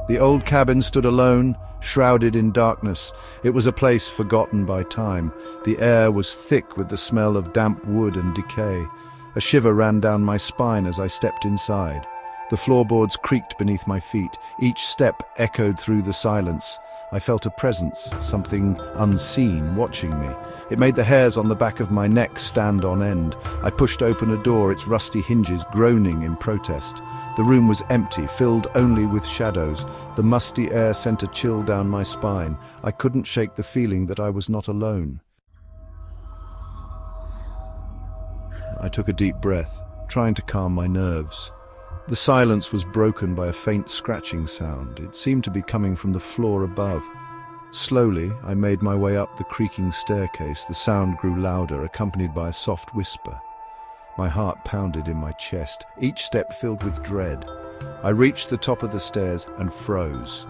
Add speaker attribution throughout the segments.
Speaker 1: The old cabin stood alone, shrouded in darkness. It was a place forgotten by time. The air was thick with the smell of damp wood and decay. A shiver ran down my spine as I stepped inside. The floorboards creaked beneath my feet. Each step echoed through the silence. I felt a presence, something unseen, watching me. It made the hairs on the back of my neck stand on end. I pushed open a door, its rusty hinges groaning in protest. The room was empty, filled only with shadows. The musty air sent a chill down my spine. I couldn't shake the feeling that I was not alone. I took a deep breath, trying to calm my nerves. The silence was broken by a faint scratching sound. It seemed to be coming from the floor above. Slowly, I made my way up the creaking staircase. The sound grew louder, accompanied by a soft whisper. My heart pounded in my chest, each step filled with dread. I reached the top of the stairs and froze.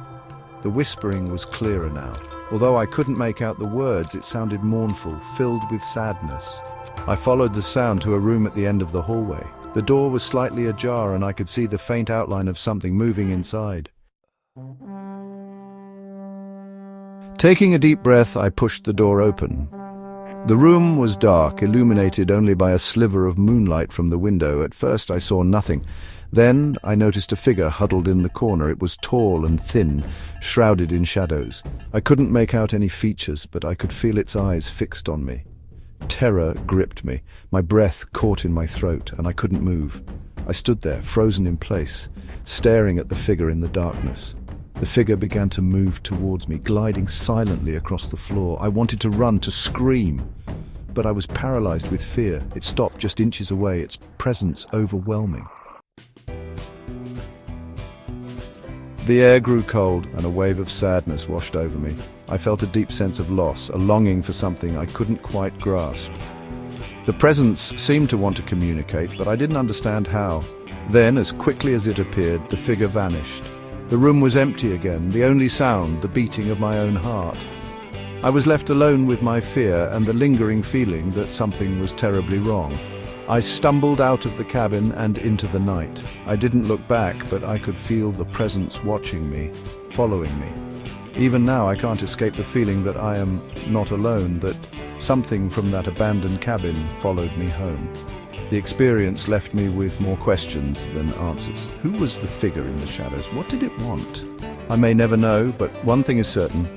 Speaker 1: The whispering was clearer now. Although I couldn't make out the words, it sounded mournful, filled with sadness. I followed the sound to a room at the end of the hallway. The door was slightly ajar and I could see the faint outline of something moving inside. Taking a deep breath, I pushed the door open. The room was dark, illuminated only by a sliver of moonlight from the window. At first I saw nothing. Then I noticed a figure huddled in the corner. It was tall and thin, shrouded in shadows. I couldn't make out any features, but I could feel its eyes fixed on me. Terror gripped me. My breath caught in my throat, and I couldn't move. I stood there, frozen in place, staring at the figure in the darkness. The figure began to move towards me, gliding silently across the floor. I wanted to run, to scream, but I was paralyzed with fear. It stopped just inches away, its presence overwhelming. The air grew cold, and a wave of sadness washed over me. I felt a deep sense of loss, a longing for something I couldn't quite grasp. The presence seemed to want to communicate, but I didn't understand how. Then, as quickly as it appeared, the figure vanished. The room was empty again, the only sound, the beating of my own heart. I was left alone with my fear and the lingering feeling that something was terribly wrong. I stumbled out of the cabin and into the night. I didn't look back, but I could feel the presence watching me, following me. Even now I can't escape the feeling that I am not alone, that something from that abandoned cabin followed me home. The experience left me with more questions than answers. Who was the figure in the shadows? What did it want? I may never know, but one thing is certain.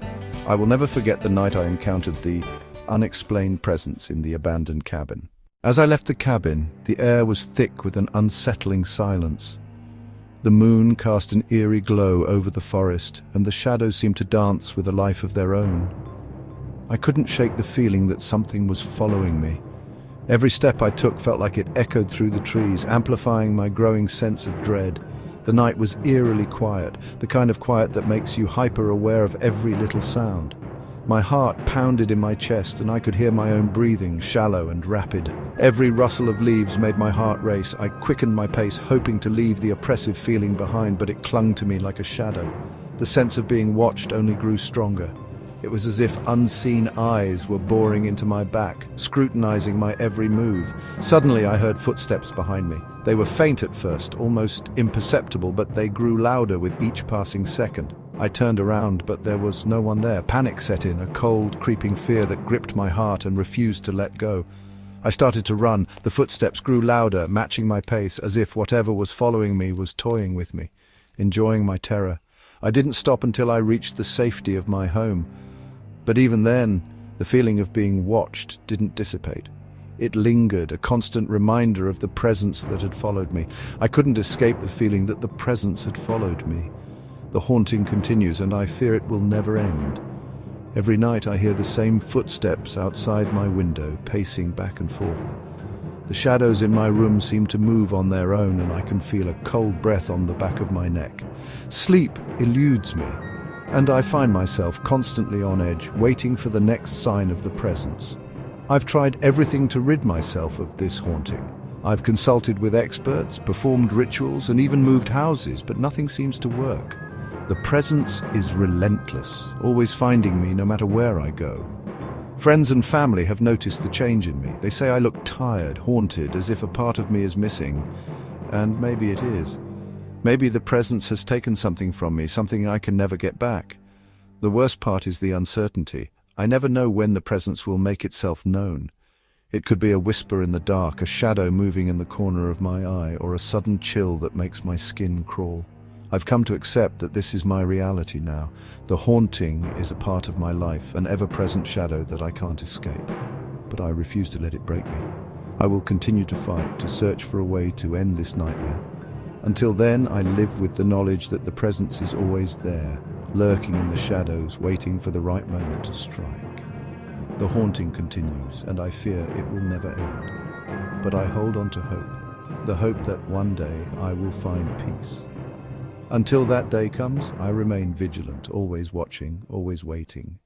Speaker 1: I will never forget the night I encountered the unexplained presence in the abandoned cabin. As I left the cabin, the air was thick with an unsettling silence. The moon cast an eerie glow over the forest, and the shadows seemed to dance with a life of their own. I couldn't shake the feeling that something was following me. Every step I took felt like it echoed through the trees, amplifying my growing sense of dread. The night was eerily quiet, the kind of quiet that makes you hyper-aware of every little sound. My heart pounded in my chest, and I could hear my own breathing, shallow and rapid. Every rustle of leaves made my heart race. I quickened my pace, hoping to leave the oppressive feeling behind, but it clung to me like a shadow. The sense of being watched only grew stronger. It was as if unseen eyes were boring into my back, scrutinizing my every move. Suddenly I heard footsteps behind me. They were faint at first, almost imperceptible, but they grew louder with each passing second. I turned around, but there was no one there. Panic set in, a cold, creeping fear that gripped my heart and refused to let go. I started to run. The footsteps grew louder, matching my pace, as if whatever was following me was toying with me, enjoying my terror. I didn't stop until I reached the safety of my home. But even then, the feeling of being watched didn't dissipate. It lingered, a constant reminder of the presence that had followed me. I couldn't escape the feeling that the presence had followed me. The haunting continues, and I fear it will never end. Every night I hear the same footsteps outside my window, pacing back and forth. The shadows in my room seem to move on their own, and I can feel a cold breath on the back of my neck. Sleep eludes me, and I find myself constantly on edge, waiting for the next sign of the presence. I've tried everything to rid myself of this haunting. I've consulted with experts, performed rituals, and even moved houses, but nothing seems to work. The presence is relentless, always finding me no matter where I go. Friends and family have noticed the change in me. They say I look tired, haunted, as if a part of me is missing. And maybe it is. Maybe the presence has taken something from me, something I can never get back. The worst part is the uncertainty. I never know when the presence will make itself known. It could be a whisper in the dark, a shadow moving in the corner of my eye, or a sudden chill that makes my skin crawl. I've come to accept that this is my reality now. The haunting is a part of my life, an ever-present shadow that I can't escape. But I refuse to let it break me. I will continue to fight, to search for a way to end this nightmare. Until then, I live with the knowledge that the presence is always there, lurking in the shadows, waiting for the right moment to strike. The haunting continues, and I fear it will never end. But I hold on to hope, the hope that one day I will find peace. Until that day comes, I remain vigilant, always watching, always waiting,